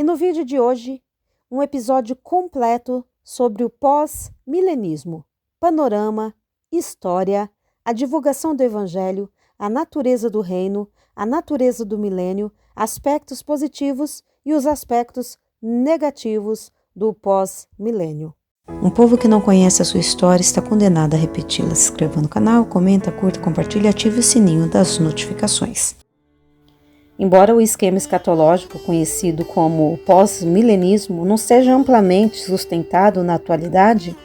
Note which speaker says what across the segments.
Speaker 1: E no vídeo de hoje, um episódio completo sobre o pós-milenismo, panorama, história, a divulgação do evangelho, a natureza do reino, a natureza do milênio, aspectos positivos e os aspectos negativos do pós-milênio. Um povo que não conhece a sua história está condenado a repeti-la. Se inscreva no canal, comenta, curta, compartilha e ative o sininho das notificações. Embora o esquema escatológico conhecido como pós-milenismo não seja amplamente sustentado na atualidade,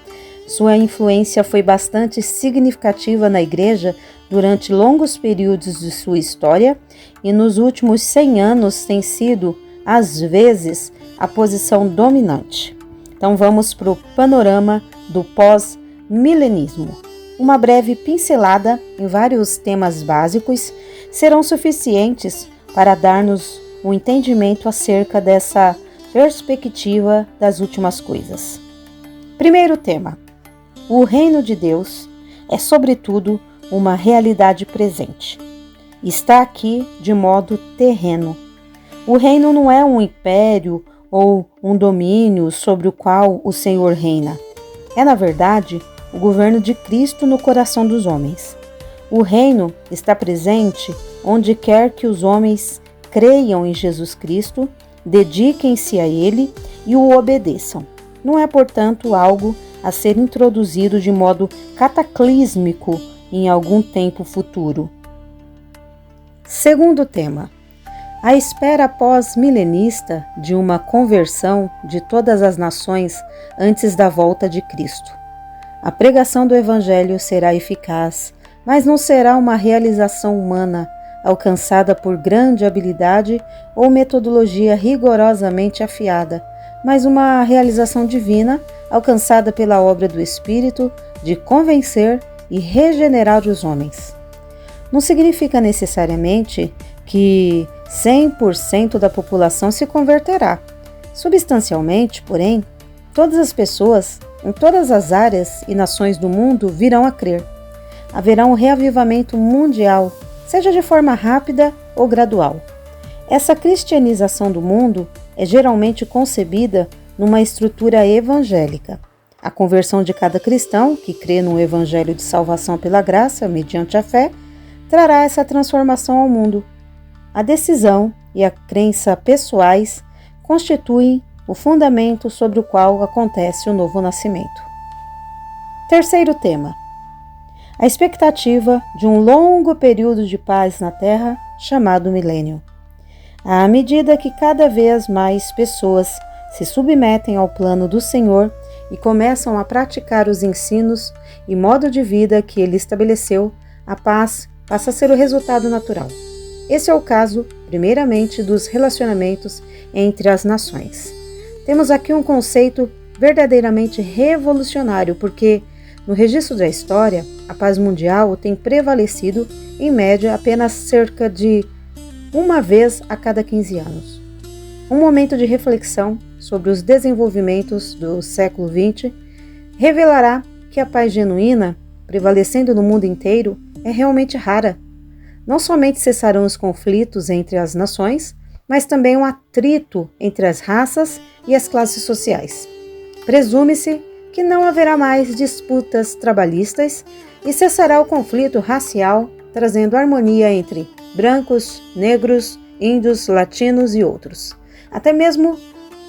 Speaker 1: sua influência foi bastante significativa na Igreja durante longos períodos de sua história e nos últimos 100 anos tem sido, às vezes, a posição dominante. Então vamos para o panorama do pós-milenismo. Uma breve pincelada em vários temas básicos serão suficientes para dar-nos um entendimento acerca dessa perspectiva das últimas coisas. Primeiro tema: o reino de Deus é, sobretudo, uma realidade presente. Está aqui de modo terreno. O reino não é um império ou um domínio sobre o qual o Senhor reina. É, na verdade, o governo de Cristo no coração dos homens. O reino está presente onde quer que os homens creiam em Jesus Cristo, dediquem-se a Ele e o obedeçam. Não é, portanto, algo a ser introduzido de modo cataclísmico em algum tempo futuro. Segundo tema: a espera pós-milenista de uma conversão de todas as nações antes da volta de Cristo. A pregação do Evangelho será eficaz, mas não será uma realização humana alcançada por grande habilidade ou metodologia rigorosamente afiada, mas uma realização divina alcançada pela obra do Espírito de convencer e regenerar os homens. Não significa necessariamente que 100% da população se converterá. Substancialmente, porém, todas as pessoas, em todas as áreas e nações do mundo, virão a crer. Haverá um reavivamento mundial, seja de forma rápida ou gradual. Essa cristianização do mundo é geralmente concebida numa estrutura evangélica. A conversão de cada cristão, que crê no evangelho de salvação pela graça, mediante a fé, trará essa transformação ao mundo. A decisão e a crença pessoais constituem o fundamento sobre o qual acontece o novo nascimento. Terceiro tema: a expectativa de um longo período de paz na Terra, chamado milênio. À medida que cada vez mais pessoas se submetem ao plano do Senhor e começam a praticar os ensinos e modo de vida que Ele estabeleceu, a paz passa a ser o resultado natural. Esse é o caso, primeiramente, dos relacionamentos entre as nações. Temos aqui um conceito verdadeiramente revolucionário, porque, no registro da história, a paz mundial tem prevalecido, em média, apenas cerca de uma vez a cada 15 anos. Um momento de reflexão sobre os desenvolvimentos do século XX revelará que a paz genuína, prevalecendo no mundo inteiro, é realmente rara. Não somente cessarão os conflitos entre as nações, mas também um atrito entre as raças e as classes sociais. Presume-se que não haverá mais disputas trabalhistas e cessará o conflito racial, trazendo harmonia entre brancos, negros, índios, latinos e outros. Até mesmo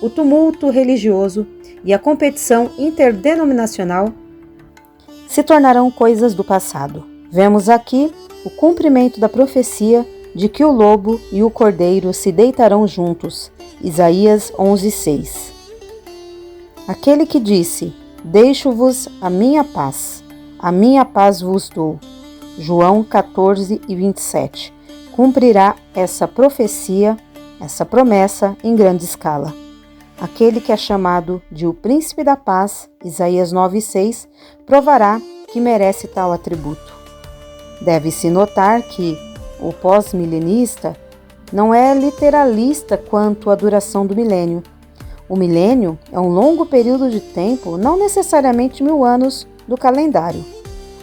Speaker 1: o tumulto religioso e a competição interdenominacional se tornarão coisas do passado. Vemos aqui o cumprimento da profecia de que o lobo e o cordeiro se deitarão juntos. Isaías 11:6. Aquele que disse: deixo-vos a minha paz vos dou. João 14:27. Cumprirá essa profecia, essa promessa em grande escala. Aquele que é chamado de o príncipe da paz, Isaías 9:6, provará que merece tal atributo. Deve-se notar que o pós-milenista não é literalista quanto à duração do milênio. O milênio é um longo período de tempo, não necessariamente 1000 anos do calendário.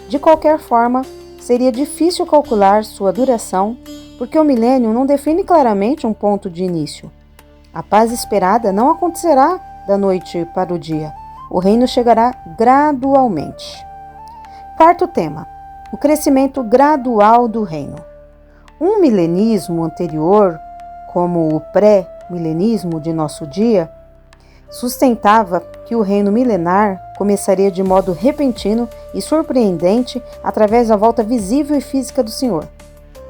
Speaker 1: De qualquer forma, seria difícil calcular sua duração, porque o milênio não define claramente um ponto de início. A paz esperada não acontecerá da noite para o dia. O reino chegará gradualmente. Quarto tema: o crescimento gradual do reino. Um milenismo anterior, como o pré-milenismo de nosso dia, sustentava que o reino milenar começaria de modo repentino e surpreendente através da volta visível e física do Senhor.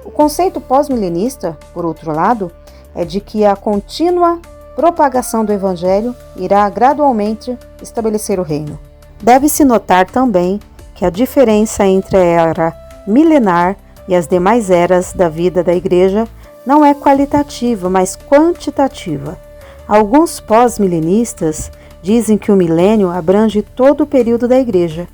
Speaker 1: O conceito pós-milenista, por outro lado, é de que a contínua propagação do Evangelho irá gradualmente estabelecer o reino. Deve-se notar também que a diferença entre a era milenar e as demais eras da vida da Igreja não é qualitativa, mas quantitativa. Alguns pós-milenistas dizem que o milênio abrange todo o período da Igreja.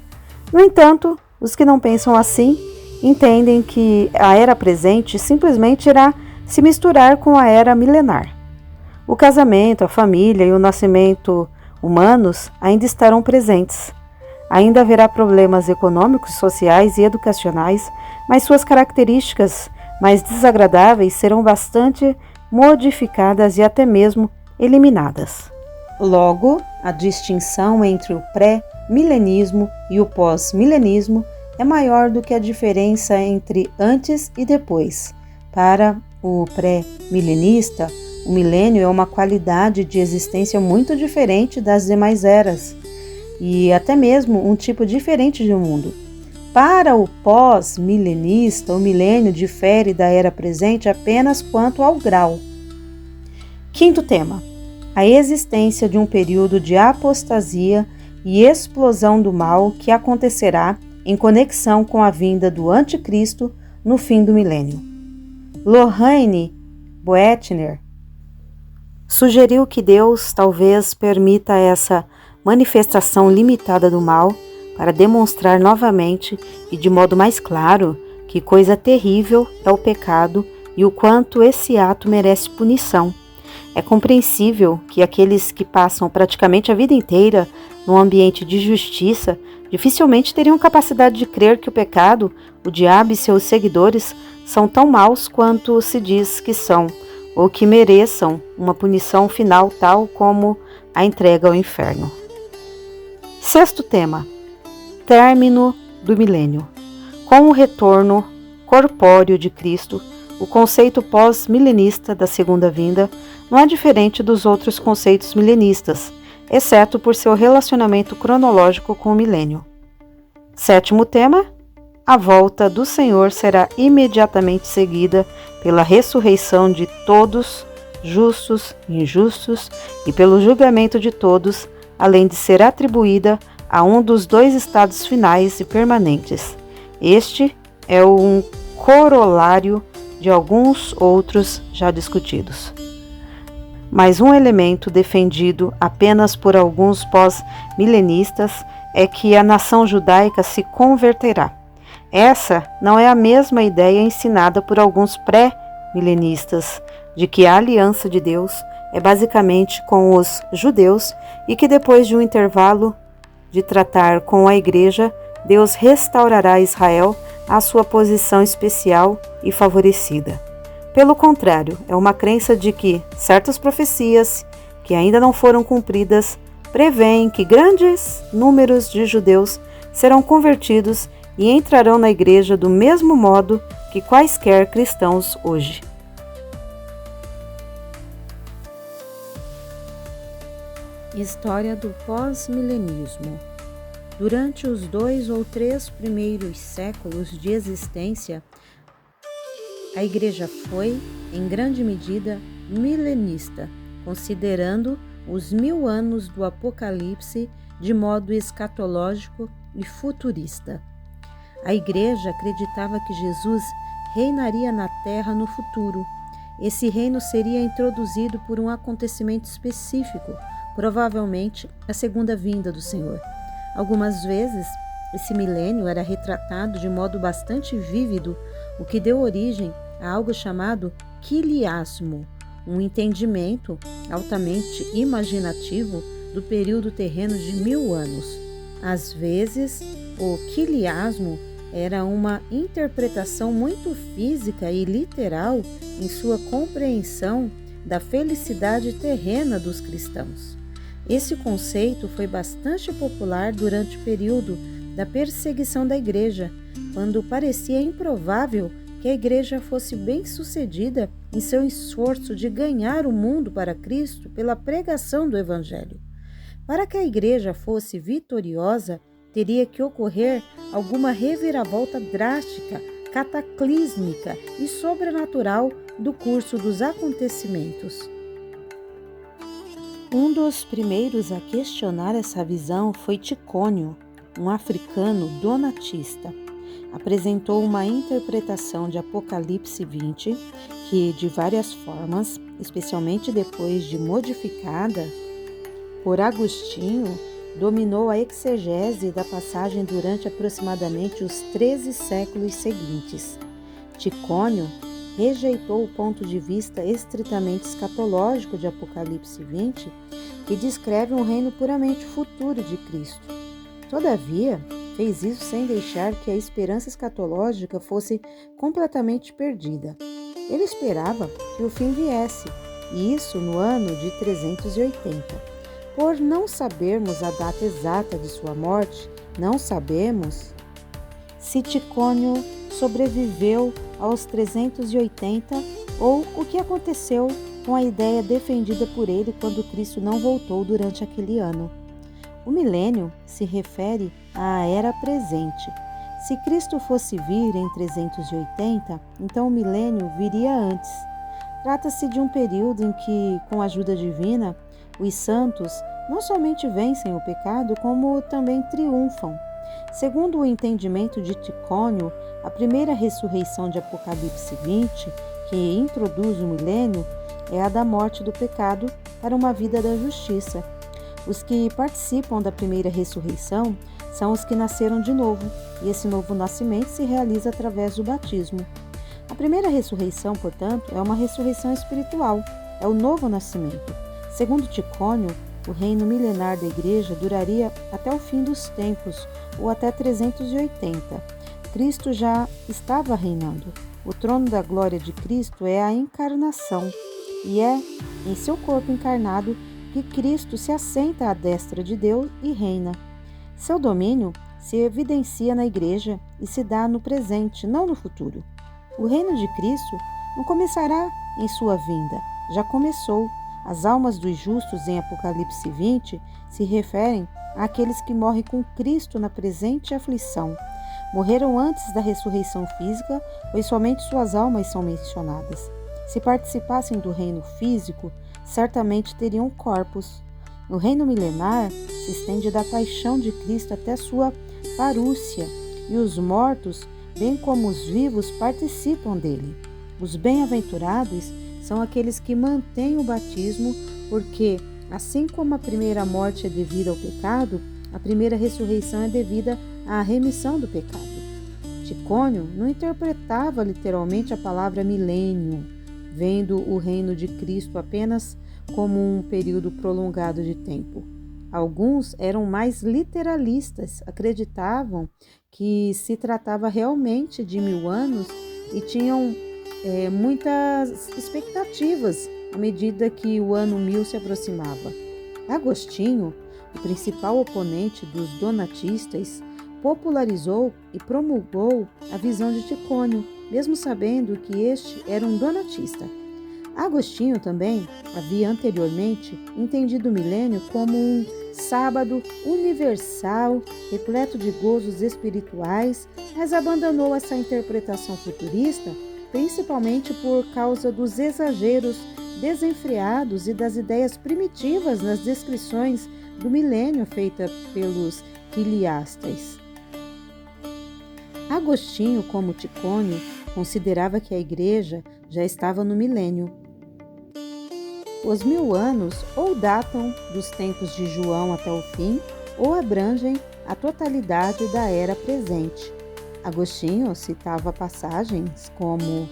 Speaker 1: No entanto, os que não pensam assim entendem que a era presente simplesmente irá se misturar com a era milenar. O casamento, a família e o nascimento humanos ainda estarão presentes. Ainda haverá problemas econômicos, sociais e educacionais, mas suas características mais desagradáveis serão bastante modificadas e até mesmo eliminadas. Logo, a distinção entre o pré-milenismo e o pós-milenismo é maior do que a diferença entre antes e depois. Para o pré-milenista, o milênio é uma qualidade de existência muito diferente das demais eras e até mesmo um tipo diferente de mundo. Para o pós-milenista, o milênio difere da era presente apenas quanto ao grau. Quinto tema: a existência de um período de apostasia e explosão do mal que acontecerá em conexão com a vinda do Anticristo no fim do milênio. Lorraine Boetner sugeriu que Deus talvez permita essa manifestação limitada do mal para demonstrar novamente e de modo mais claro que coisa terrível é o pecado e o quanto esse ato merece punição. É compreensível que aqueles que passam praticamente a vida inteira num ambiente de justiça dificilmente teriam capacidade de crer que o pecado, o diabo e seus seguidores são tão maus quanto se diz que são, ou que mereçam uma punição final tal como a entrega ao inferno. Sexto tema: término do milênio. Com o retorno corpóreo de Cristo, o conceito pós-milenista da segunda vinda não é diferente dos outros conceitos milenistas, exceto por seu relacionamento cronológico com o milênio. Sétimo tema: a volta do Senhor será imediatamente seguida pela ressurreição de todos, justos e injustos, e pelo julgamento de todos, além de ser atribuída a um dos dois estados finais e permanentes. Este é um corolário de alguns outros já discutidos. Mas um elemento defendido apenas por alguns pós-milenistas é que a nação judaica se converterá. Essa não é a mesma ideia ensinada por alguns pré-milenistas, de que a aliança de Deus é basicamente com os judeus e que depois de um intervalo de tratar com a igreja, Deus restaurará Israel à sua posição especial e favorecida. Pelo contrário, é uma crença de que certas profecias, que ainda não foram cumpridas, prevêem que grandes números de judeus serão convertidos e entrarão na igreja do mesmo modo que quaisquer cristãos hoje. História do pós-milenismo. Durante os 2 ou 3 primeiros séculos de existência, a Igreja foi, em grande medida, milenista, considerando os 1000 anos do Apocalipse de modo escatológico e futurista. A Igreja acreditava que Jesus reinaria na Terra no futuro. Esse reino seria introduzido por um acontecimento específico, provavelmente a segunda vinda do Senhor. Algumas vezes, esse milênio era retratado de modo bastante vívido, o que deu origem a algo chamado quiliasmo, um entendimento altamente imaginativo do período terreno de 1000 anos. Às vezes, o quiliasmo era uma interpretação muito física e literal em sua compreensão da felicidade terrena dos cristãos. Esse conceito foi bastante popular durante o período da perseguição da Igreja, quando parecia improvável que a Igreja fosse bem-sucedida em seu esforço de ganhar o mundo para Cristo pela pregação do Evangelho. Para que a Igreja fosse vitoriosa, teria que ocorrer alguma reviravolta drástica, cataclísmica e sobrenatural do curso dos acontecimentos. Um dos primeiros a questionar essa visão foi Ticônio, um africano donatista. Apresentou uma interpretação de Apocalipse 20 que, de várias formas, especialmente depois de modificada por Agostinho, dominou a exegese da passagem durante aproximadamente os 13 séculos seguintes. Ticônio rejeitou o ponto de vista estritamente escatológico de Apocalipse 20, que descreve um reino puramente futuro de Cristo. Todavia, fez isso sem deixar que a esperança escatológica fosse completamente perdida. Ele esperava que o fim viesse, e isso no ano de 380. Por não sabermos a data exata de sua morte, não sabemos se Ticônio sobreviveu aos 380 ou o que aconteceu com a ideia defendida por ele quando Cristo não voltou durante aquele ano. O milênio se refere à era presente. Se Cristo fosse vir em 380, então o milênio viria antes. Trata-se de um período em que, com a ajuda divina, os santos não somente vencem o pecado, como também triunfam. Segundo o entendimento de Ticônio, a primeira ressurreição de Apocalipse 20, que introduz o milênio, é a da morte do pecado para uma vida da justiça. Os que participam da primeira ressurreição são os que nasceram de novo, e esse novo nascimento se realiza através do batismo. A primeira ressurreição, portanto, é uma ressurreição espiritual, é o novo nascimento. Segundo Ticônio, o reino milenar da Igreja duraria até o fim dos tempos, ou até 380. Cristo já estava reinando. O trono da glória de Cristo é a encarnação, e é em seu corpo encarnado que Cristo se assenta à destra de Deus e reina. Seu domínio se evidencia na Igreja e se dá no presente, não no futuro. O reino de Cristo não começará em sua vinda, já começou. As almas dos justos em Apocalipse 20 se referem àqueles que morrem com Cristo na presente aflição. Morreram antes da ressurreição física, pois somente suas almas são mencionadas. Se participassem do reino físico, certamente teriam corpos. O reino milenar se estende da paixão de Cristo até sua parúcia, e os mortos, bem como os vivos, participam dele. Os bem-aventurados são aqueles que mantêm o batismo, porque, assim como a primeira morte é devida ao pecado, a primeira ressurreição é devida à remissão do pecado. Ticônio não interpretava literalmente a palavra milênio, vendo o reino de Cristo apenas como um período prolongado de tempo. Alguns eram mais literalistas, acreditavam que se tratava realmente de 1000 anos e tinham muitas expectativas à medida que o ano 1000 se aproximava. Agostinho, o principal oponente dos donatistas, popularizou e promulgou a visão de Ticônio, mesmo sabendo que este era um donatista. Agostinho também havia anteriormente entendido o milênio como um sábado universal, repleto de gozos espirituais, mas abandonou essa interpretação futurista, principalmente por causa dos exageros desenfreados e das ideias primitivas nas descrições do milênio feitas pelos filiastas. Agostinho, como Ticônio, considerava que a Igreja já estava no milênio. Os 1000 anos ou datam dos tempos de João até o fim, ou abrangem a totalidade da era presente. Agostinho citava passagens como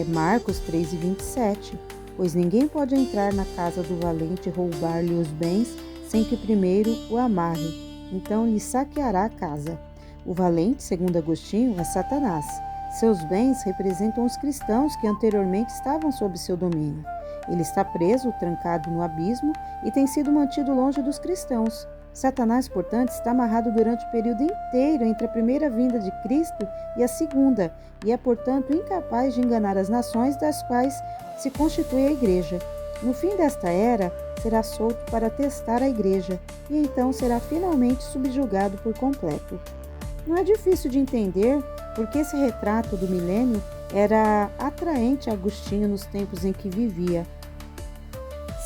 Speaker 1: Marcos 3:27, pois ninguém pode entrar na casa do valente e roubar-lhe os bens sem que primeiro o amarre, então lhe saqueará a casa. O valente, segundo Agostinho, é Satanás. Seus bens representam os cristãos que anteriormente estavam sob seu domínio. Ele está preso, trancado no abismo e tem sido mantido longe dos cristãos. Satanás, portanto, está amarrado durante o período inteiro entre a primeira vinda de Cristo e a segunda, e é, portanto, incapaz de enganar as nações das quais se constitui a igreja. No fim desta era, será solto para testar a igreja, e então será finalmente subjugado por completo. Não é difícil de entender porque esse retrato do milênio era atraente a Agostinho nos tempos em que vivia.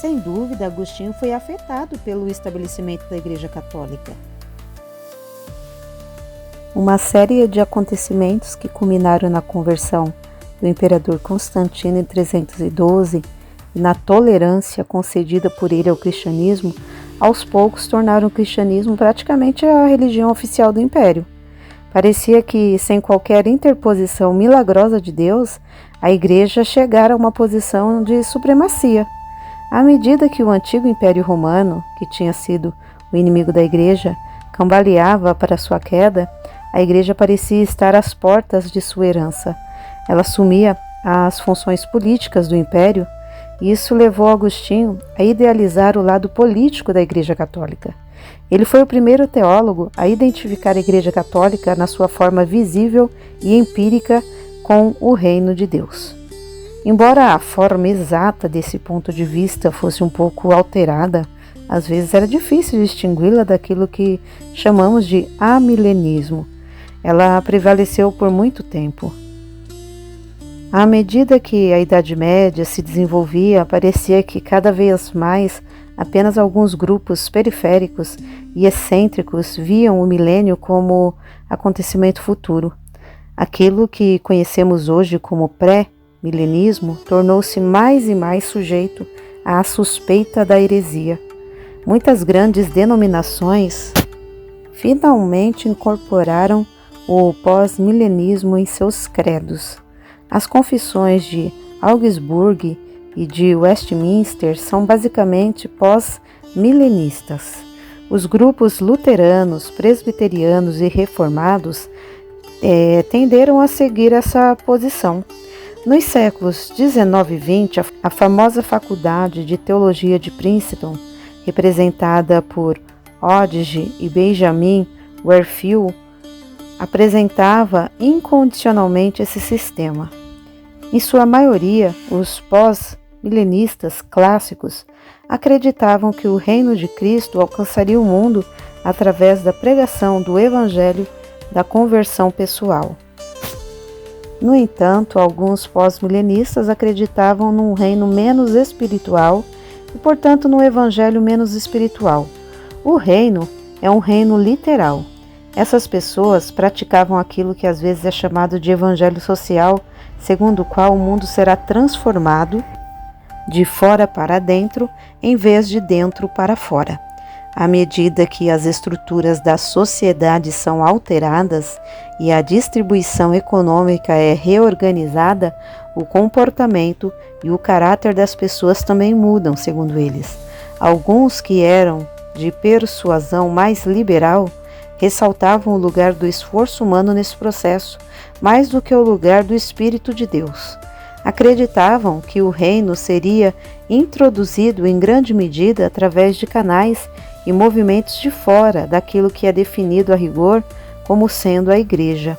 Speaker 1: Sem dúvida, Agostinho foi afetado pelo estabelecimento da Igreja Católica. Uma série de acontecimentos que culminaram na conversão do imperador Constantino em 312 e na tolerância concedida por ele ao cristianismo, aos poucos tornaram o cristianismo praticamente a religião oficial do império. Parecia que, sem qualquer interposição milagrosa de Deus, a Igreja chegara a uma posição de supremacia. À medida que o antigo Império Romano, que tinha sido o inimigo da Igreja, cambaleava para sua queda, a Igreja parecia estar às portas de sua herança. Ela assumia as funções políticas do Império, e isso levou Agostinho a idealizar o lado político da Igreja Católica. Ele foi o primeiro teólogo a identificar a Igreja Católica na sua forma visível e empírica com o reino de Deus. Embora a forma exata desse ponto de vista fosse um pouco alterada, às vezes era difícil distingui-la daquilo que chamamos de amilenismo. Ela prevaleceu por muito tempo. À medida que a Idade Média se desenvolvia, parecia que cada vez mais apenas alguns grupos periféricos e excêntricos viam o milênio como acontecimento futuro. Aquilo que conhecemos hoje como pré-milenismo tornou-se mais e mais sujeito à suspeita da heresia. Muitas grandes denominações finalmente incorporaram o pós-milenismo em seus credos. As confissões de Augsburgo e de Westminster são basicamente pós-milenistas. Os grupos luteranos, presbiterianos e reformados tenderam a seguir essa posição. Nos séculos 19 e 20, a famosa Faculdade de Teologia de Princeton, representada por Odge e Benjamin Warfield, apresentava incondicionalmente esse sistema. Em sua maioria, os pós-milenistas clássicos acreditavam que o reino de Cristo alcançaria o mundo através da pregação do Evangelho da conversão pessoal. No entanto, alguns pós-milenistas acreditavam num reino menos espiritual e, portanto, num evangelho menos espiritual. O reino é um reino literal. Essas pessoas praticavam aquilo que às vezes é chamado de evangelho social, segundo o qual o mundo será transformado de fora para dentro, em vez de dentro para fora. À medida que as estruturas da sociedade são alteradas e a distribuição econômica é reorganizada, o comportamento e o caráter das pessoas também mudam, segundo eles. Alguns que eram de persuasão mais liberal ressaltavam o lugar do esforço humano nesse processo, mais do que o lugar do Espírito de Deus. Acreditavam que o reino seria introduzido em grande medida através de canais e movimentos de fora daquilo que é definido a rigor como sendo a Igreja.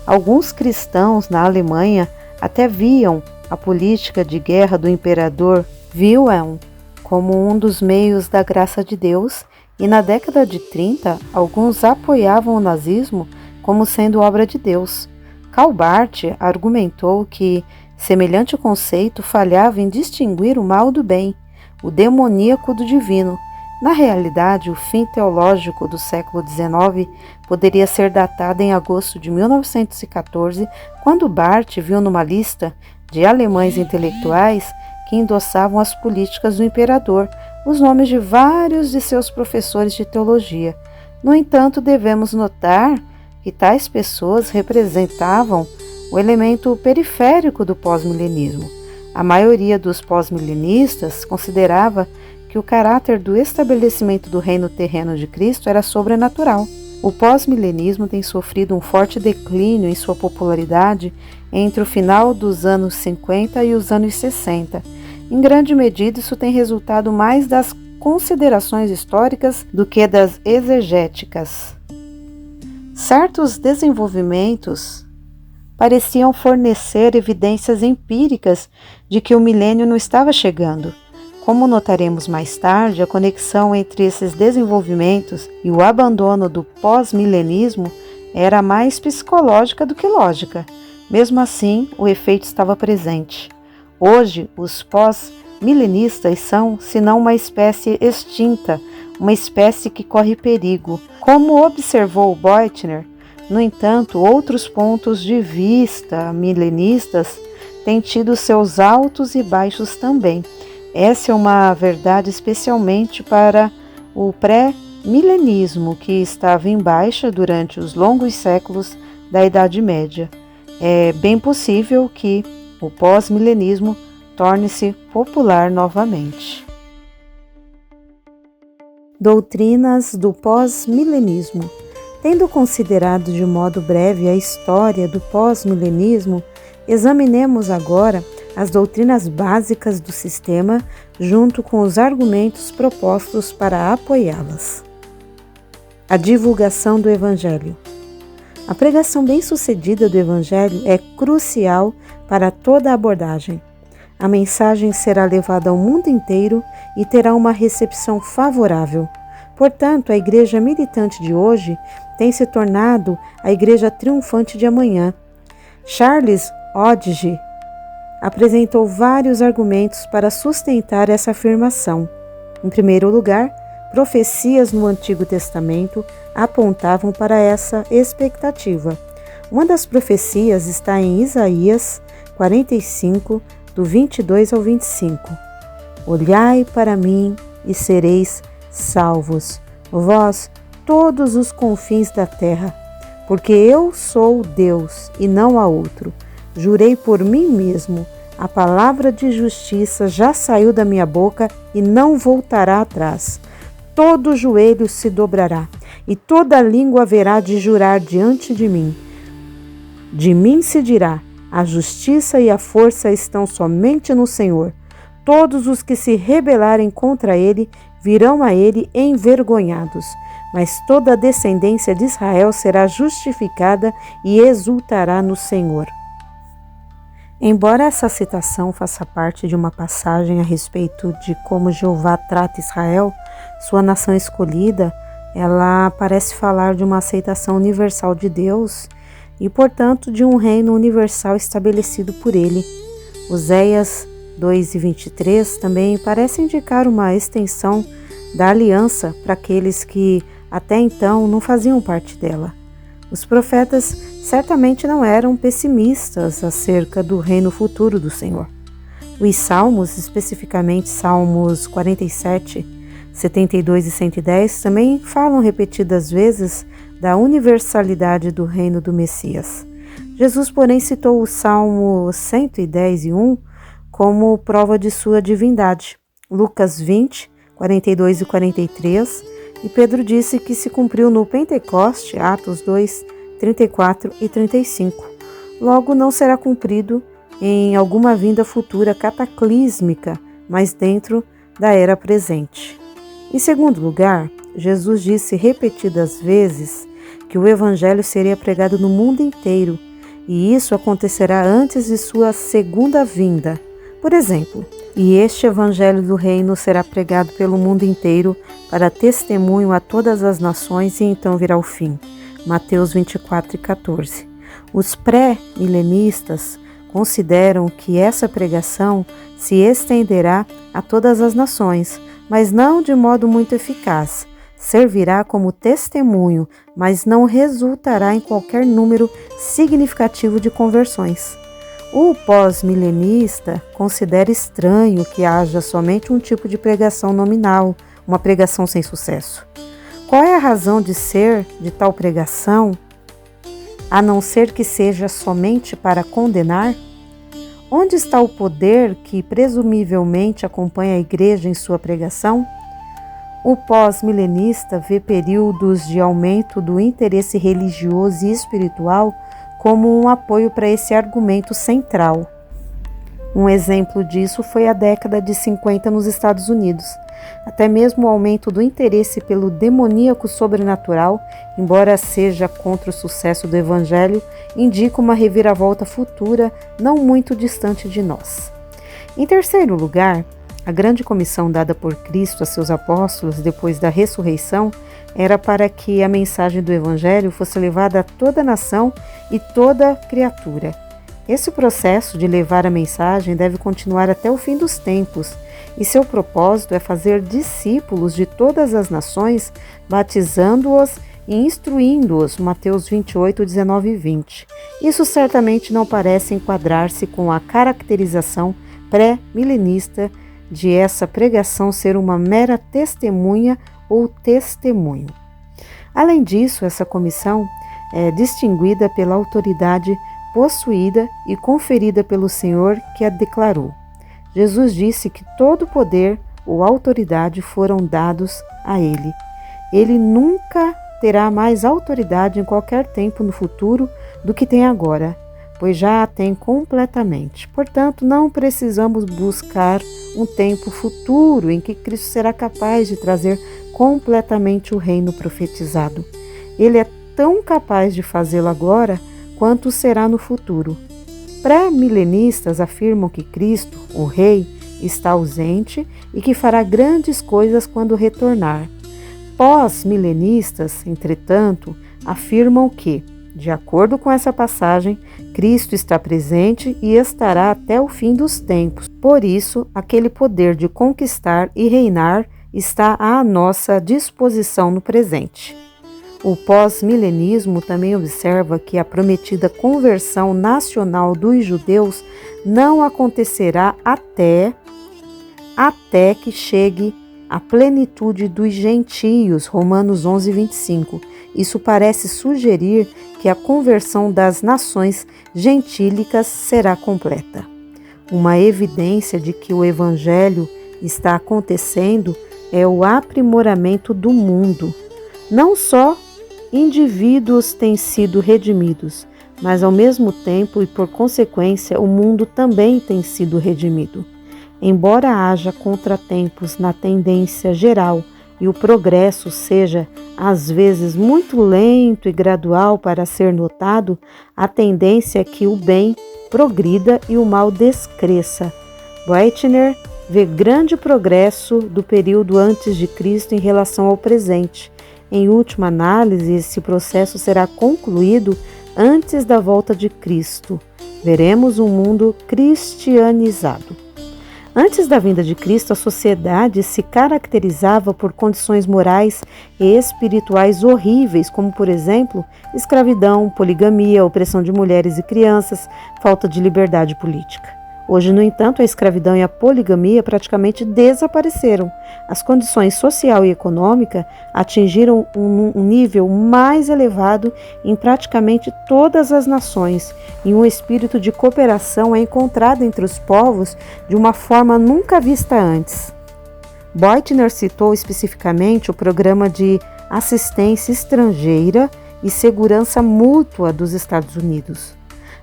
Speaker 1: Alguns cristãos na Alemanha até viam a política de guerra do imperador Wilhelm como um dos meios da graça de Deus, e na década de 30, alguns apoiavam o nazismo como sendo obra de Deus. Karl Barth argumentou que semelhante conceito falhava em distinguir o mal do bem, o demoníaco do divino. Na realidade, o fim teológico do século XIX poderia ser datado em agosto de 1914, quando Barth viu numa lista de alemães intelectuais que endossavam as políticas do imperador os nomes de vários de seus professores de teologia. No entanto, devemos notar que tais pessoas representavam o elemento periférico do pós-milenismo. A maioria dos pós-milenistas considerava que o caráter do estabelecimento do reino terreno de Cristo era sobrenatural. O pós-milenismo tem sofrido um forte declínio em sua popularidade entre o final dos anos 50 e os anos 60, Em grande medida, isso tem resultado mais das considerações históricas do que das exegéticas. Certos desenvolvimentos pareciam fornecer evidências empíricas de que o milênio não estava chegando. Como notaremos mais tarde, a conexão entre esses desenvolvimentos e o abandono do pós-milenismo era mais psicológica do que lógica. Mesmo assim, o efeito estava presente. Hoje, os pós-milenistas são, senão uma espécie extinta, uma espécie que corre perigo. Como observou Beutner, no entanto, outros pontos de vista milenistas têm tido seus altos e baixos também. Essa é uma verdade especialmente para o pré-milenismo, que estava em baixa durante os longos séculos da Idade Média. É bem possível que o pós-milenismo torne-se popular novamente. Doutrinas do pós-milenismo. Tendo considerado de modo breve a história do pós-milenismo, examinemos agora as doutrinas básicas do sistema junto com os argumentos propostos para apoiá-las. A divulgação do Evangelho. A pregação bem-sucedida do Evangelho é crucial para toda a abordagem. A mensagem será levada ao mundo inteiro e terá uma recepção favorável. Portanto, a igreja militante de hoje tem se tornado a igreja triunfante de amanhã. Charles Hodge apresentou vários argumentos para sustentar essa afirmação. Em primeiro lugar, profecias no Antigo Testamento apontavam para essa expectativa. Uma das profecias está em Isaías 45, do 22 ao 25. Olhai para mim e sereis salvos, vós, todos os confins da terra, porque eu sou Deus e não há outro. Jurei por mim mesmo, a palavra de justiça já saiu da minha boca e não voltará atrás. Todo joelho se dobrará e toda língua haverá de jurar diante de mim. De mim se dirá: a justiça e a força estão somente no Senhor. Todos os que se rebelarem contra ele virão a ele envergonhados. Mas toda a descendência de Israel será justificada e exultará no Senhor. Embora essa citação faça parte de uma passagem a respeito de como Jeová trata Israel, sua nação escolhida, ela parece falar de uma aceitação universal de Deus e, portanto, de um reino universal estabelecido por ele. Oséias 2:23 também parece indicar uma extensão da aliança para aqueles que até então não faziam parte dela. Os profetas certamente não eram pessimistas acerca do reino futuro do Senhor. Os salmos, especificamente Salmos 47, 72 e 110, também falam repetidas vezes da universalidade do reino do Messias. Jesus, porém, citou o Salmo 110:1 como prova de sua divindade. Lucas 20, 42 e 43, e Pedro disse que se cumpriu no Pentecoste, Atos 2, 34 e 35. Logo, não será cumprido em alguma vinda futura cataclísmica, mas dentro da era presente. Em segundo lugar, Jesus disse repetidas vezes que o Evangelho seria pregado no mundo inteiro, e isso acontecerá antes de sua segunda vinda. Por exemplo, e este Evangelho do Reino será pregado pelo mundo inteiro para testemunho a todas as nações e então virá o fim. Mateus 24 e 14. Os pré-milenistas consideram que essa pregação se estenderá a todas as nações, mas não de modo muito eficaz. Servirá como testemunho, mas não resultará em qualquer número significativo de conversões. O pós-milenista considera estranho que haja somente um tipo de pregação nominal, uma pregação sem sucesso. Qual é a razão de ser de tal pregação, a não ser que seja somente para condenar? Onde está o poder que presumivelmente acompanha a igreja em sua pregação? O pós-milenista vê períodos de aumento do interesse religioso e espiritual como um apoio para esse argumento central. Um exemplo disso foi a década de 50 nos Estados Unidos. Até mesmo o aumento do interesse pelo demoníaco sobrenatural, embora seja contra o sucesso do Evangelho, indica uma reviravolta futura não muito distante de nós. Em terceiro lugar, a grande comissão dada por Cristo a seus apóstolos depois da ressurreição era para que a mensagem do Evangelho fosse levada a toda nação e toda criatura. Esse processo de levar a mensagem deve continuar até o fim dos tempos, e seu propósito é fazer discípulos de todas as nações, batizando-os e instruindo-os, Mateus 28, 19 e 20. Isso certamente não parece enquadrar-se com a caracterização pré-milenista de essa pregação ser uma mera testemunha ou testemunho. Além disso, essa comissão é distinguida pela autoridade possuída e conferida pelo Senhor que a declarou. Jesus disse que todo poder ou autoridade foram dados a Ele. Ele nunca terá mais autoridade em qualquer tempo no futuro do que tem agora, pois já a tem completamente. Portanto, não precisamos buscar um tempo futuro em que Cristo será capaz de trazer completamente o reino profetizado. Ele é tão capaz de fazê-lo agora quanto será no futuro. Pré-milenistas afirmam que Cristo, o Rei, está ausente e que fará grandes coisas quando retornar. Pós-milenistas, entretanto, afirmam que, de acordo com essa passagem, Cristo está presente e estará até o fim dos tempos. Por isso, aquele poder de conquistar e reinar está à nossa disposição no presente. O pós-milenismo também observa que a prometida conversão nacional dos judeus não acontecerá até que chegue a plenitude dos gentios, Romanos 11, 25. Isso parece sugerir que a conversão das nações gentílicas será completa. Uma evidência de que o Evangelho está acontecendo é o aprimoramento do mundo. Não só indivíduos têm sido redimidos, mas ao mesmo tempo e por consequência o mundo também tem sido redimido. Embora haja contratempos na tendência geral e o progresso seja às vezes muito lento e gradual para ser notado, a tendência é que o bem progrida e o mal descresça. Boettinger vê grande progresso do período antes de Cristo em relação ao presente. Em última análise, esse processo será concluído antes da volta de Cristo. Veremos um mundo cristianizado. Antes da vinda de Cristo, a sociedade se caracterizava por condições morais e espirituais horríveis, como, por exemplo, escravidão, poligamia, opressão de mulheres e crianças, falta de liberdade política. Hoje, no entanto, a escravidão e a poligamia praticamente desapareceram. As condições social e econômica atingiram um nível mais elevado em praticamente todas as nações, e um espírito de cooperação é encontrado entre os povos de uma forma nunca vista antes. Boettinger citou especificamente o programa de assistência estrangeira e segurança mútua dos Estados Unidos.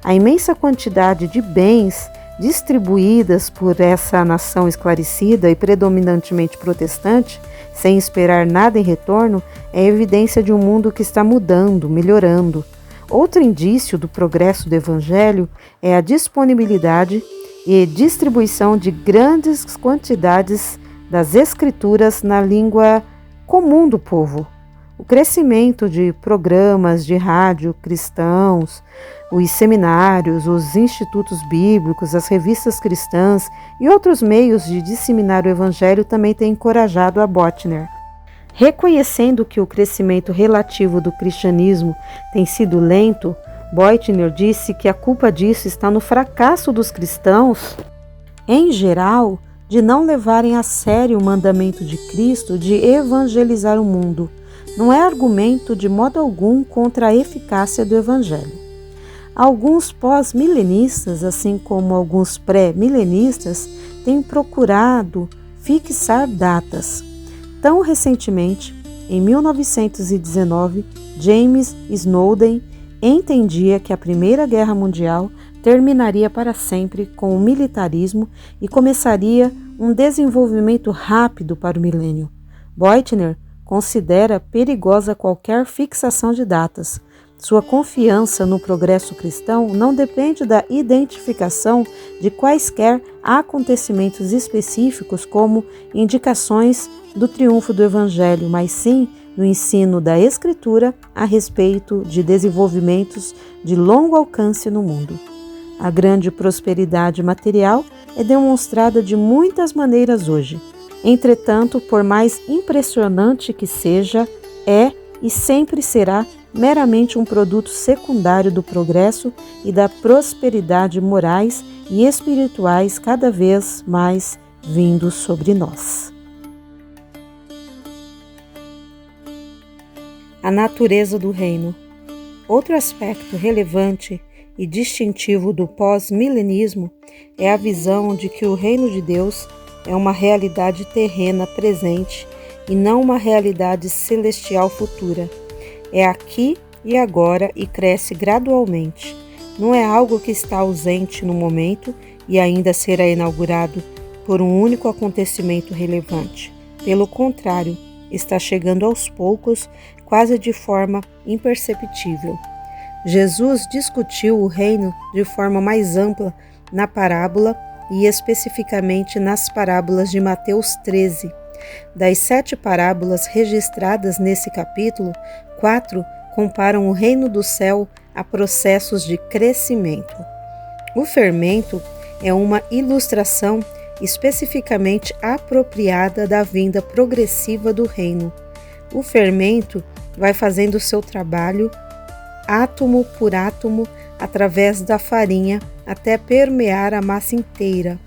Speaker 1: A imensa quantidade de bens distribuídas por essa nação esclarecida e predominantemente protestante, sem esperar nada em retorno, é evidência de um mundo que está mudando, melhorando. Outro indício do progresso do Evangelho é a disponibilidade e distribuição de grandes quantidades das Escrituras na língua comum do povo. O crescimento de programas de rádio cristãos, os seminários, os institutos bíblicos, as revistas cristãs e outros meios de disseminar o Evangelho também têm encorajado a Boettinger. Reconhecendo que o crescimento relativo do cristianismo tem sido lento, Boettinger disse que a culpa disso está no fracasso dos cristãos, em geral, de não levarem a sério o mandamento de Cristo de evangelizar o mundo. Não é argumento de modo algum contra a eficácia do Evangelho. Alguns pós-milenistas, assim como alguns pré-milenistas, têm procurado fixar datas. Tão recentemente, em 1919, James Snowden entendia que a Primeira Guerra Mundial terminaria para sempre com o militarismo e começaria um desenvolvimento rápido para o milênio. Beutner considera perigosa qualquer fixação de datas. Sua confiança no progresso cristão não depende da identificação de quaisquer acontecimentos específicos como indicações do triunfo do Evangelho, mas sim no ensino da Escritura a respeito de desenvolvimentos de longo alcance no mundo. A grande prosperidade material é demonstrada de muitas maneiras hoje. Entretanto, por mais impressionante que seja, é e sempre será meramente um produto secundário do progresso e da prosperidade morais e espirituais cada vez mais vindos sobre nós. A natureza do reino. Outro aspecto relevante e distintivo do pós-milenismo é a visão de que o reino de Deus é uma realidade terrena presente e não uma realidade celestial futura. É aqui e agora e cresce gradualmente. Não é algo que está ausente no momento e ainda será inaugurado por um único acontecimento relevante. Pelo contrário, está chegando aos poucos, quase de forma imperceptível. Jesus discutiu o reino de forma mais ampla na parábola e especificamente nas parábolas de Mateus 13. Das 7 parábolas registradas nesse capítulo, 4 comparam o reino do céu a processos de crescimento. O fermento é uma ilustração especificamente apropriada da vinda progressiva do reino. O fermento vai fazendo seu trabalho átomo por átomo através da farinha até permear a massa inteira.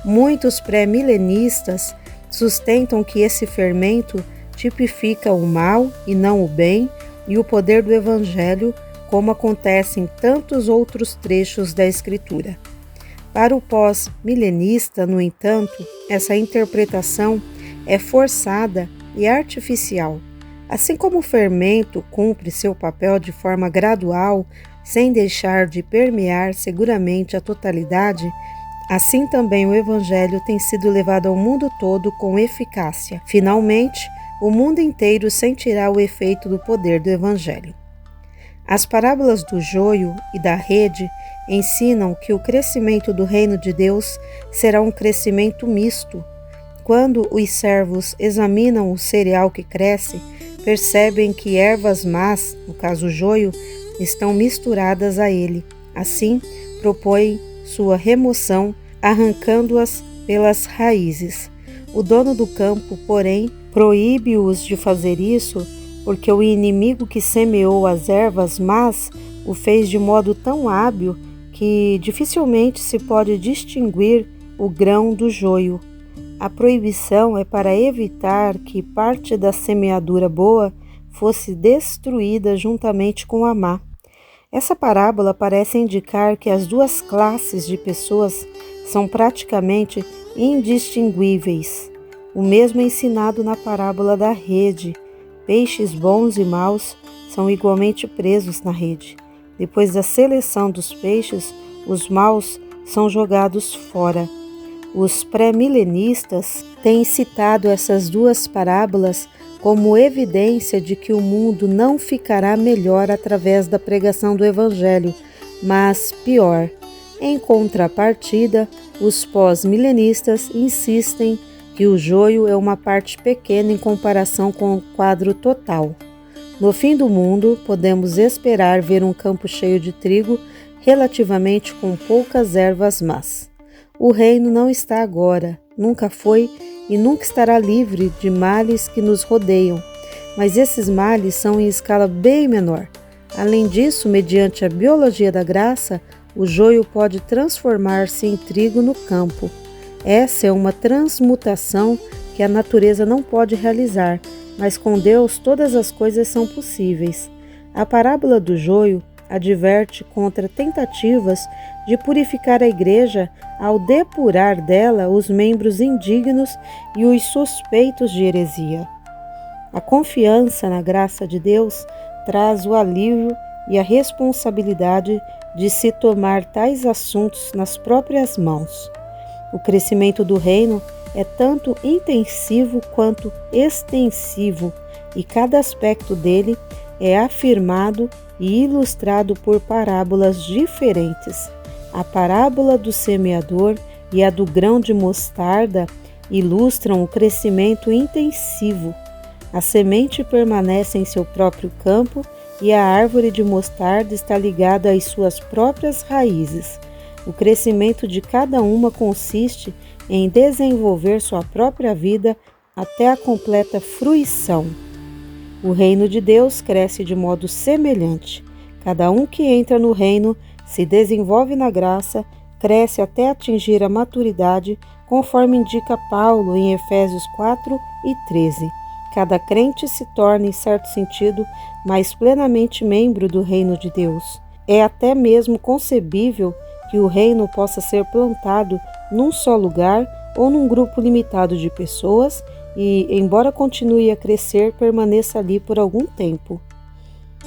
Speaker 1: Muitos pré-milenistas sustentam que esse fermento tipifica o mal e não o bem e o poder do Evangelho, como acontece em tantos outros trechos da Escritura. Para o pós-milenista, no entanto, essa interpretação é forçada e artificial. Assim como o fermento cumpre seu papel de forma gradual, sem deixar de permear seguramente a totalidade, assim também o Evangelho tem sido levado ao mundo todo com eficácia. Finalmente, o mundo inteiro sentirá o efeito do poder do Evangelho. As parábolas do joio e da rede ensinam que o crescimento do reino de Deus será um crescimento misto. Quando os servos examinam o cereal que cresce, percebem que ervas más, no caso o joio, estão misturadas a ele. Assim, propõem sua remoção, arrancando-as pelas raízes. O dono do campo, porém, proíbe-os de fazer isso, porque o inimigo que semeou as ervas más o fez de modo tão hábil que dificilmente se pode distinguir o grão do joio. A proibição é para evitar que parte da semeadura boa fosse destruída juntamente com a má. Essa parábola parece indicar que as duas classes de pessoas são praticamente indistinguíveis. O mesmo é ensinado na parábola da rede. Peixes bons e maus são igualmente presos na rede. Depois da seleção dos peixes, os maus são jogados fora. Os pré-milenistas têm citado essas duas parábolas como evidência de que o mundo não ficará melhor através da pregação do Evangelho, mas pior. Em contrapartida, os pós-milenistas insistem que o joio é uma parte pequena em comparação com o quadro total. No fim do mundo, podemos esperar ver um campo cheio de trigo, relativamente com poucas ervas más. O reino não está agora, nunca foi e nunca estará livre de males que nos rodeiam, mas esses males são em escala bem menor. Além disso, mediante a biologia da graça, o joio pode transformar-se em trigo no campo. Essa é uma transmutação que a natureza não pode realizar, mas com Deus todas as coisas são possíveis. A parábola do joio adverte contra tentativas de purificar a igreja ao depurar dela os membros indignos e os suspeitos de heresia. A confiança na graça de Deus traz o alívio e a responsabilidade de se tomar tais assuntos nas próprias mãos. O crescimento do reino é tanto intensivo quanto extensivo, e cada aspecto dele é afirmado e ilustrado por parábolas diferentes. A parábola do semeador e a do grão de mostarda ilustram o crescimento intensivo. A semente permanece em seu próprio campo e a árvore de mostarda está ligada às suas próprias raízes. O crescimento de cada uma consiste em desenvolver sua própria vida até a completa fruição. O reino de Deus cresce de modo semelhante. Cada um que entra no reino se desenvolve na graça, cresce até atingir a maturidade, conforme indica Paulo em Efésios 4 e 13. Cada crente se torna, em certo sentido, mais plenamente membro do reino de Deus. É até mesmo concebível que o reino possa ser plantado num só lugar ou num grupo limitado de pessoas e, embora continue a crescer, permaneça ali por algum tempo.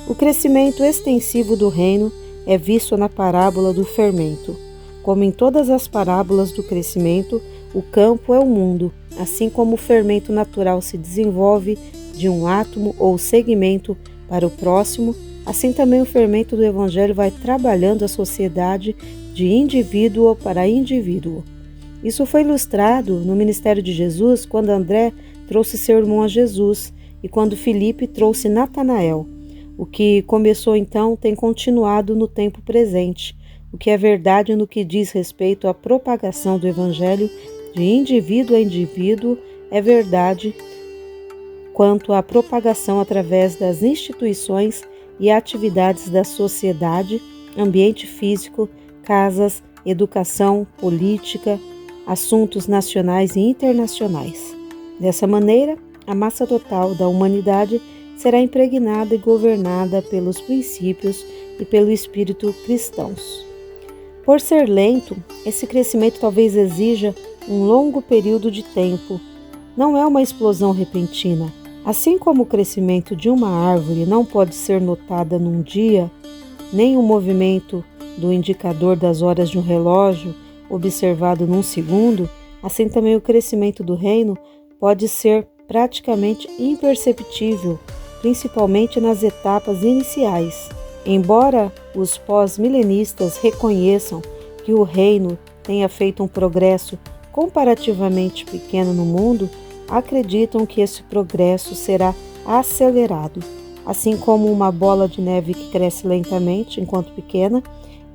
Speaker 1: O crescimento extensivo do reino é visto na parábola do fermento. Como em todas as parábolas do crescimento, o campo é o mundo, assim como o fermento natural se desenvolve de um átomo ou segmento para o próximo, assim também o fermento do Evangelho vai trabalhando a sociedade de indivíduo para indivíduo. Isso foi ilustrado no ministério de Jesus quando André trouxe seu irmão a Jesus e quando Filipe trouxe Natanael. O que começou então tem continuado no tempo presente, o que é verdade no que diz respeito à propagação do Evangelho de indivíduo a indivíduo, é verdade quanto à propagação através das instituições e atividades da sociedade, ambiente físico, casas, educação, política, assuntos nacionais e internacionais. Dessa maneira, a massa total da humanidade será impregnada e governada pelos princípios e pelo espírito cristãos. Por ser lento, esse crescimento talvez exija um longo período de tempo. Não é uma explosão repentina. Assim como o crescimento de uma árvore não pode ser notada num dia, nem o movimento do indicador das horas de um relógio observado num segundo, assim também o crescimento do reino pode ser praticamente imperceptível, principalmente nas etapas iniciais. Embora os pós-milenistas reconheçam que o reino tenha feito um progresso comparativamente pequeno no mundo, acreditam que esse progresso será acelerado, assim como uma bola de neve que cresce lentamente enquanto pequena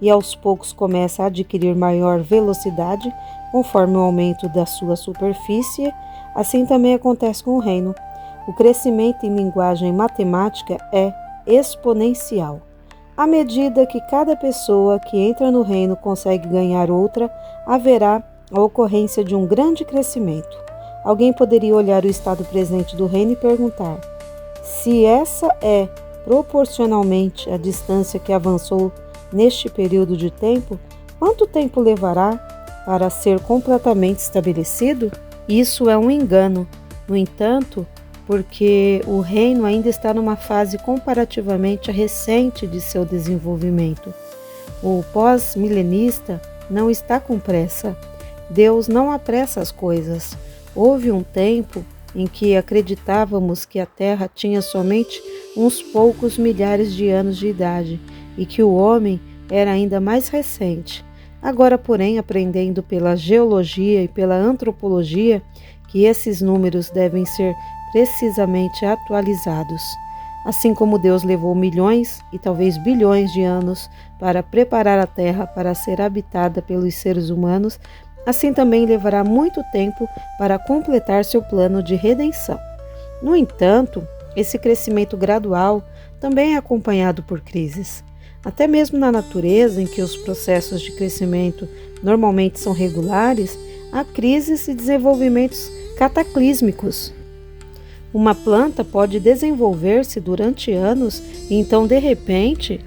Speaker 1: e aos poucos começa a adquirir maior velocidade conforme o aumento da sua superfície, assim também acontece com o reino. O crescimento em linguagem matemática é exponencial. À medida que cada pessoa que entra no reino consegue ganhar outra, haverá a ocorrência de um grande crescimento. Alguém poderia olhar o estado presente do reino e perguntar: se essa é proporcionalmente a distância que avançou neste período de tempo, quanto tempo levará para ser completamente estabelecido? Isso é um engano. No entanto, porque o reino ainda está numa fase comparativamente recente de seu desenvolvimento. O pós-milenista não está com pressa. Deus não apressa as coisas. Houve um tempo em que acreditávamos que a Terra tinha somente uns poucos milhares de anos de idade e que o homem era ainda mais recente. Agora, porém, aprendendo pela geologia e pela antropologia que esses números devem ser precisamente atualizados. Assim como Deus levou milhões e talvez bilhões de anos para preparar a Terra para ser habitada pelos seres humanos, assim também levará muito tempo para completar seu plano de redenção. No entanto, esse crescimento gradual também é acompanhado por crises. Até mesmo na natureza, em que os processos de crescimento normalmente são regulares, há crises e desenvolvimentos cataclísmicos. Uma planta pode desenvolver-se durante anos e então, de repente,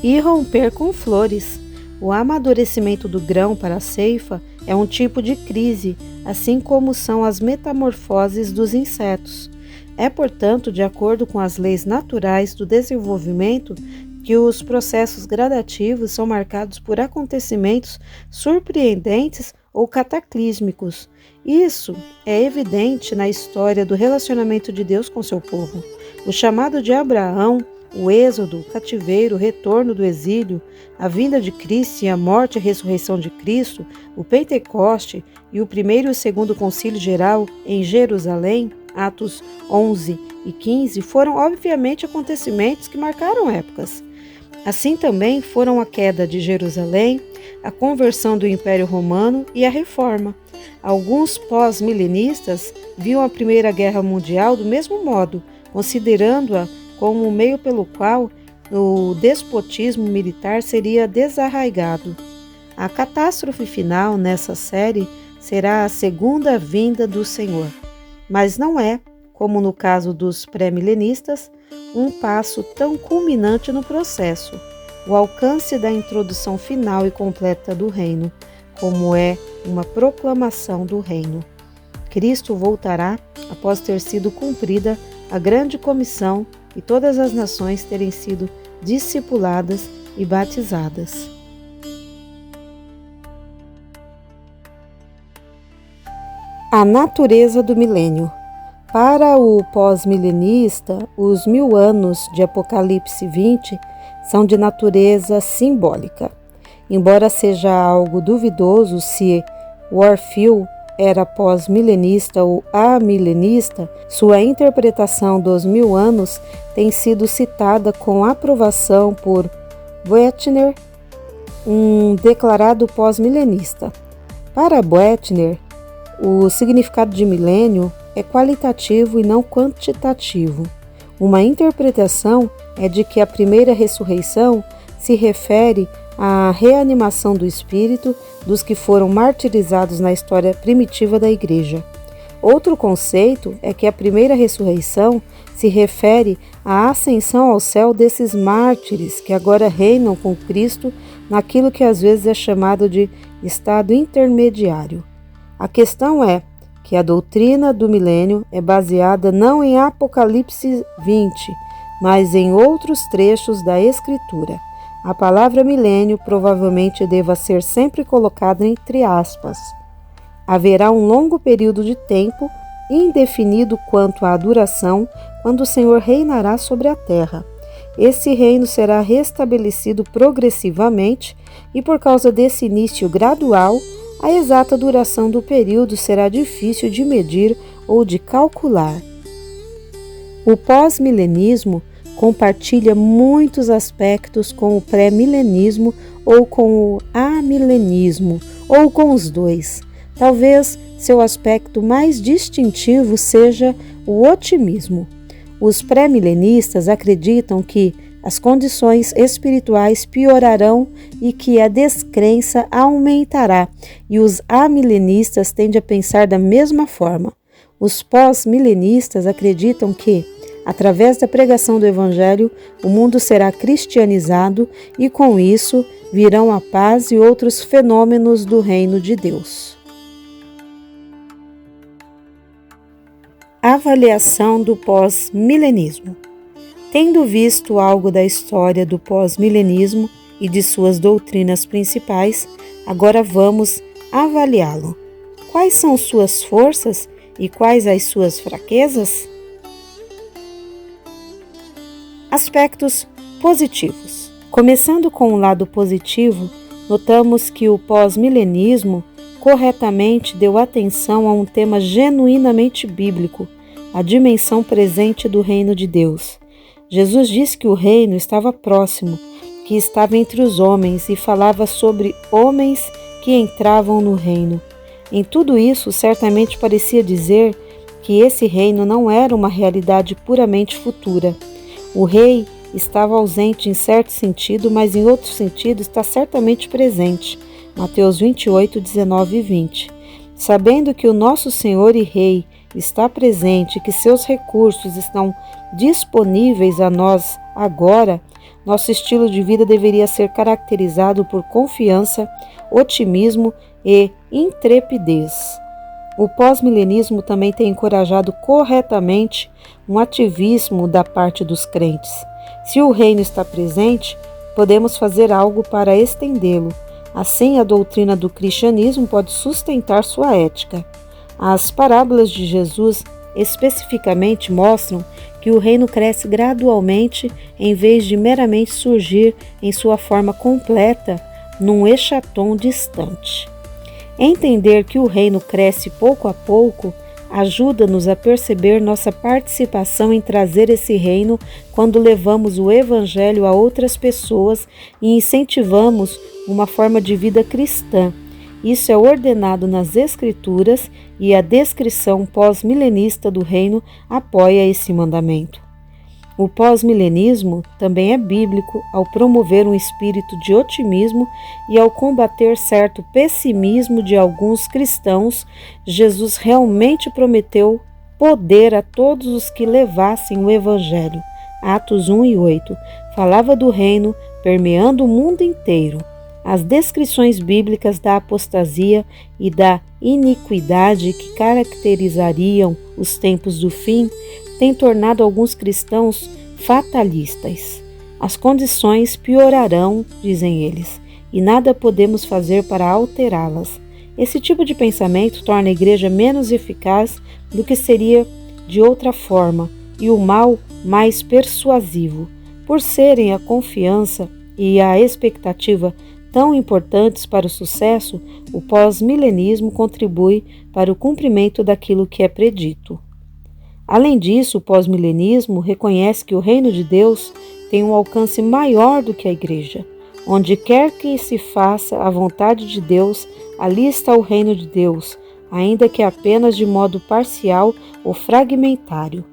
Speaker 1: irromper com flores. O amadurecimento do grão para a ceifa é um tipo de crise, assim como são as metamorfoses dos insetos. É, portanto, de acordo com as leis naturais do desenvolvimento, que os processos gradativos são marcados por acontecimentos surpreendentes ou cataclísmicos. Isso é evidente na história do relacionamento de Deus com seu povo. O chamado de Abraão, o êxodo, o cativeiro, o retorno do exílio, a vinda de Cristo e a morte e a ressurreição de Cristo, o Pentecoste e o primeiro e o segundo concílio geral em Jerusalém, Atos 11 e 15, foram obviamente acontecimentos que marcaram épocas. Assim também foram a queda de Jerusalém, a conversão do Império Romano e a Reforma. Alguns pós-milenistas viam a Primeira Guerra Mundial do mesmo modo, considerando-a como o meio pelo qual o despotismo militar seria desarraigado. A catástrofe final nessa série será a segunda vinda do Senhor, mas não é, como no caso dos pré-milenistas, um passo tão culminante no processo, o alcance da introdução final e completa do reino, como é uma proclamação do reino. Cristo voltará após ter sido cumprida a grande comissão e todas as nações terem sido discipuladas e batizadas. A natureza do milênio. Para o pós-milenista, os 1000 anos de Apocalipse 20 são de natureza simbólica. Embora seja algo duvidoso se Warfield era pós-milenista ou amilenista, sua interpretação dos 1000 anos tem sido citada com aprovação por Boettinger, um declarado pós-milenista. Para Boettinger, o significado de milênio é qualitativo e não quantitativo. Uma interpretação é de que a primeira ressurreição se refere à reanimação do espírito dos que foram martirizados na história primitiva da Igreja. Outro conceito é que a primeira ressurreição se refere à ascensão ao céu desses mártires que agora reinam com Cristo naquilo que às vezes é chamado de estado intermediário. A questão é que a doutrina do milênio é baseada não em Apocalipse 20, mas em outros trechos da Escritura. A palavra milênio provavelmente deva ser sempre colocada entre aspas. Haverá um longo período de tempo, indefinido quanto à duração, quando o Senhor reinará sobre a terra. Esse reino será restabelecido progressivamente e, por causa desse início gradual, a exata duração do período será difícil de medir ou de calcular. O pós-milenismo compartilha muitos aspectos com o pré-milenismo ou com o amilenismo, ou com os dois. Talvez seu aspecto mais distintivo seja o otimismo. Os pré-milenistas acreditam que as condições espirituais piorarão e que a descrença aumentará, e os amilenistas tendem a pensar da mesma forma. Os pós-milenistas acreditam que, através da pregação do Evangelho, o mundo será cristianizado e, com isso, virão a paz e outros fenômenos do reino de Deus. Avaliação do pós-milenismo. Tendo visto algo da história do pós-milenismo e de suas doutrinas principais, agora vamos avaliá-lo. Quais são suas forças e quais as suas fraquezas? Aspectos positivos. Começando com o lado positivo, notamos que o pós-milenismo corretamente deu atenção a um tema genuinamente bíblico, a dimensão presente do reino de Deus. Jesus disse que o reino estava próximo, que estava entre os homens e falava sobre homens que entravam no reino. Em tudo isso, certamente parecia dizer que esse reino não era uma realidade puramente futura. O rei estava ausente em certo sentido, mas em outro sentido está certamente presente. Mateus 28, 19 e 20. Sabendo que o nosso Senhor e Rei está presente, que seus recursos estão disponíveis a nós agora, nosso estilo de vida deveria ser caracterizado por confiança, otimismo e intrepidez. O pós-milenismo também tem encorajado corretamente um ativismo da parte dos crentes. Se o reino está presente, podemos fazer algo para estendê-lo. Assim, a doutrina do cristianismo pode sustentar sua ética. As parábolas de Jesus especificamente mostram que o reino cresce gradualmente em vez de meramente surgir em sua forma completa num eschatom distante. Entender que o reino cresce pouco a pouco ajuda-nos a perceber nossa participação em trazer esse reino quando levamos o Evangelho a outras pessoas e incentivamos uma forma de vida cristã. Isso é ordenado nas Escrituras e a descrição pós-milenista do reino apoia esse mandamento. O pós-milenismo também é bíblico ao promover um espírito de otimismo e ao combater certo pessimismo de alguns cristãos. Jesus realmente prometeu poder a todos os que levassem o Evangelho. Atos 1 e 8. Falava do reino permeando o mundo inteiro. As descrições bíblicas da apostasia e da iniquidade que caracterizariam os tempos do fim têm tornado alguns cristãos fatalistas. As condições piorarão, dizem eles, e nada podemos fazer para alterá-las. Esse tipo de pensamento torna a igreja menos eficaz do que seria de outra forma e o mal mais persuasivo. Por serem a confiança e a expectativa tão importantes para o sucesso, o pós-milenismo contribui para o cumprimento daquilo que é predito. Além disso, o pós-milenismo reconhece que o reino de Deus tem um alcance maior do que a igreja. Onde quer que se faça a vontade de Deus, ali está o reino de Deus, ainda que apenas de modo parcial ou fragmentário.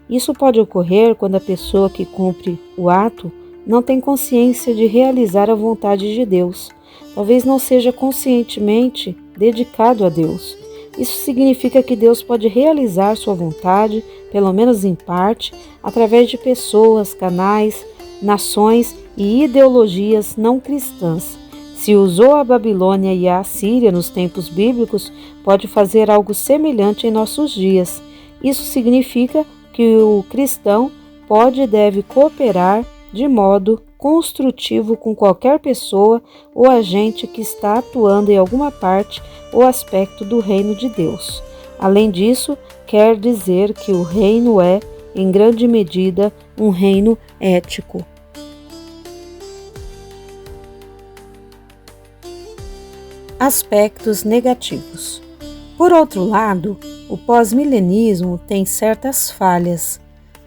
Speaker 1: Isso pode ocorrer quando a pessoa que cumpre o ato não tem consciência de realizar a vontade de Deus. Talvez não seja conscientemente dedicado a Deus. Isso significa que Deus pode realizar sua vontade, pelo menos em parte, através de pessoas, canais, nações e ideologias não cristãs. Se usou a Babilônia e a Assíria nos tempos bíblicos, pode fazer algo semelhante em nossos dias. Isso significa que o cristão pode e deve cooperar de modo construtivo com qualquer pessoa ou agente que está atuando em alguma parte ou aspecto do reino de Deus. Além disso, quer dizer que o reino é, em grande medida, um reino ético. Aspectos negativos. Por outro lado, o pós-milenismo tem certas falhas.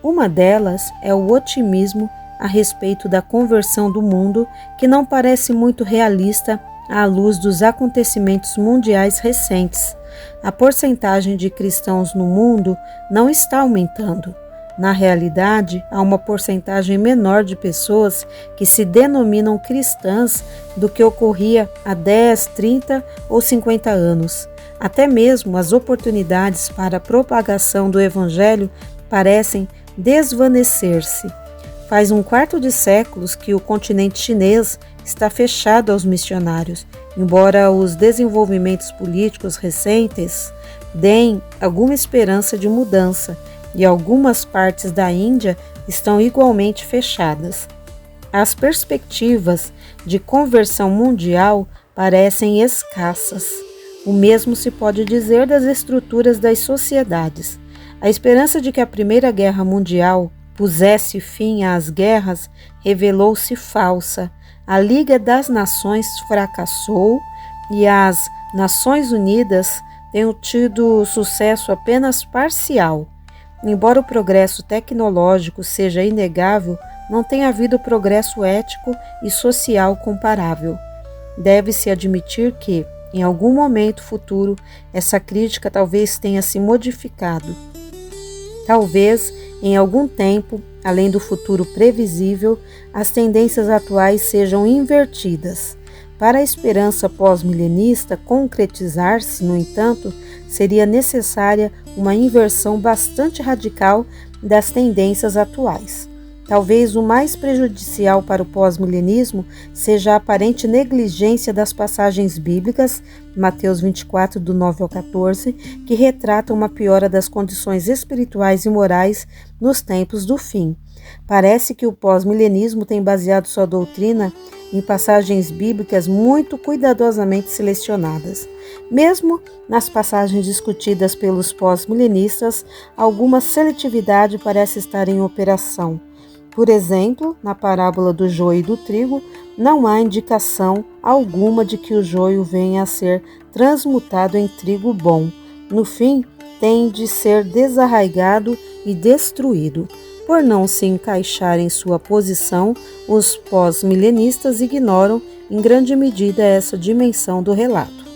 Speaker 1: Uma delas é o otimismo a respeito da conversão do mundo, que não parece muito realista à luz dos acontecimentos mundiais recentes. A porcentagem de cristãos no mundo não está aumentando. Na realidade, há uma porcentagem menor de pessoas que se denominam cristãs do que ocorria há 10, 30 ou 50 anos. Até mesmo as oportunidades para a propagação do Evangelho parecem desvanecer-se. Faz um quarto de séculos que o continente chinês está fechado aos missionários, embora os desenvolvimentos políticos recentes deem alguma esperança de mudança, e algumas partes da Índia estão igualmente fechadas. As perspectivas de conversão mundial parecem escassas. O mesmo se pode dizer das estruturas das sociedades. A esperança de que a Primeira Guerra Mundial pusesse fim às guerras revelou-se falsa. A Liga das Nações fracassou e as Nações Unidas têm tido sucesso apenas parcial. Embora o progresso tecnológico seja inegável, não tem havido progresso ético e social comparável. Deve-se admitir que, em algum momento futuro, essa crítica talvez tenha se modificado. Talvez, em algum tempo, além do futuro previsível, as tendências atuais sejam invertidas. Para a esperança pós-milenista concretizar-se, no entanto, seria necessária uma inversão bastante radical das tendências atuais. Talvez o mais prejudicial para o pós-milenismo seja a aparente negligência das passagens bíblicas, Mateus 24, do 9 ao 14, que retratam uma piora das condições espirituais e morais nos tempos do fim. Parece que o pós-milenismo tem baseado sua doutrina em passagens bíblicas muito cuidadosamente selecionadas. Mesmo nas passagens discutidas pelos pós-milenistas, alguma seletividade parece estar em operação. Por exemplo, na parábola do joio e do trigo, não há indicação alguma de que o joio venha a ser transmutado em trigo bom. No fim, tem de ser desarraigado e destruído. Por não se encaixar em sua posição, os pós-milenistas ignoram em grande medida essa dimensão do relato.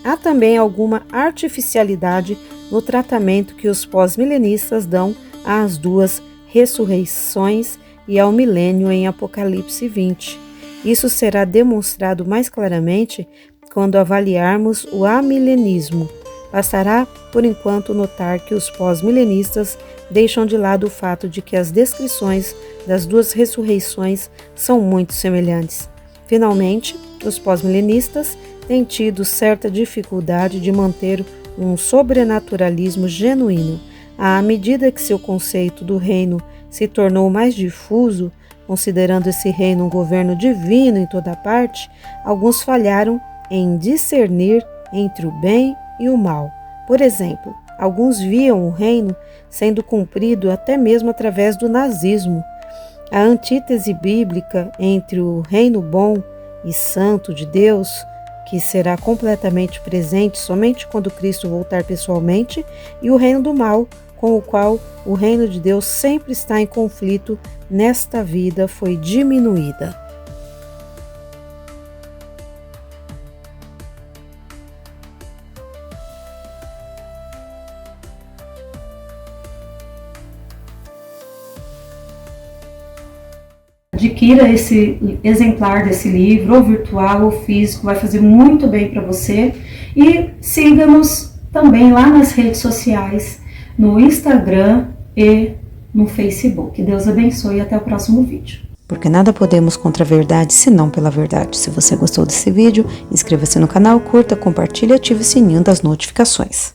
Speaker 1: Há também alguma artificialidade no tratamento que os pós-milenistas dão às duas ressurreições e ao milênio em Apocalipse 20. Isso será demonstrado mais claramente quando avaliarmos o amilenismo. Bastará, por enquanto, notar que os pós-milenistas deixam de lado o fato de que as descrições das duas ressurreições são muito semelhantes. Finalmente, os pós-milenistas têm tido certa dificuldade de manter um sobrenaturalismo genuíno. À medida que seu conceito do reino se tornou mais difuso, considerando esse reino um governo divino em toda parte, alguns falharam em discernir entre o bem e o mal. Por exemplo, alguns viam o reino sendo cumprido até mesmo através do nazismo. A antítese bíblica entre o reino bom e santo de Deus, que será completamente presente somente quando Cristo voltar pessoalmente, e o reino do mal, com o qual o reino de Deus sempre está em conflito nesta vida, foi diminuída. Adquira esse exemplar desse livro, ou virtual ou físico, vai fazer muito bem para você. E siga-nos também lá nas redes sociais, no Instagram e no Facebook. Deus abençoe e até o próximo vídeo. Porque nada podemos contra a verdade, senão pela verdade. Se você gostou desse vídeo, inscreva-se no canal, curta, compartilhe e ative o sininho das notificações.